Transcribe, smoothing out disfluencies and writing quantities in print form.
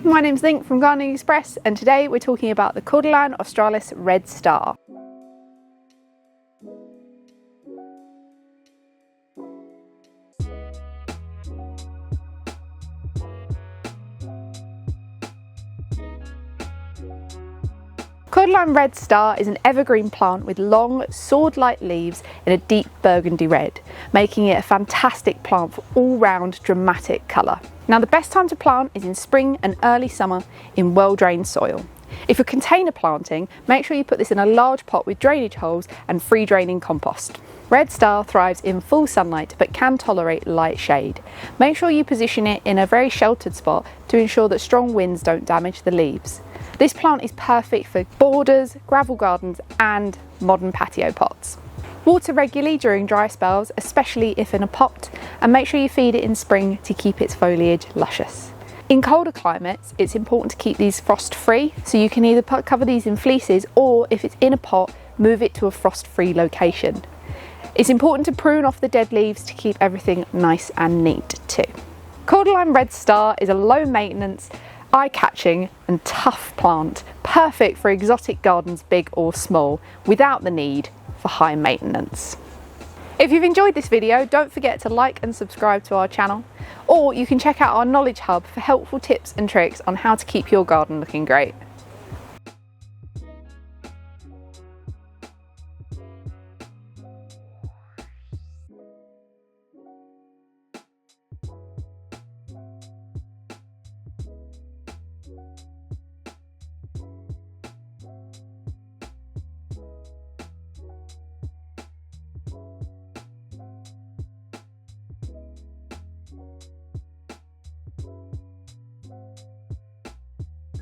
my name's Link from Gardening Express, and today we're talking about the Cordyline australis Red Star. Cordyline Red Star is an evergreen plant with long, sword-like leaves in a deep burgundy red, making it a fantastic plant for all-round dramatic colour. Now, the best time to plant is in spring and early summer in well-drained soil. If you're container planting, make sure you put this in a large pot with drainage holes and free-draining compost. Red Star thrives in full sunlight but can tolerate light shade. Make sure you position it in a very sheltered spot to ensure that strong winds don't damage the leaves. This plant is perfect for borders, gravel gardens and modern patio pots. Water regularly during dry spells, especially if in a pot, and make sure you feed it in spring to keep its foliage luscious. In colder climates, it's important to keep these frost-free, so you can either cover these in fleeces or, if it's in a pot, move it to a frost-free location. It's important to prune off the dead leaves to keep everything nice and neat too. Cordyline Red Star is a low-maintenance, eye-catching and tough plant, perfect for exotic gardens big or small, without the need for high maintenance. If you've enjoyed this video, don't forget to like and subscribe to our channel, or you can check out our Knowledge Hub for helpful tips and tricks on how to keep your garden looking great.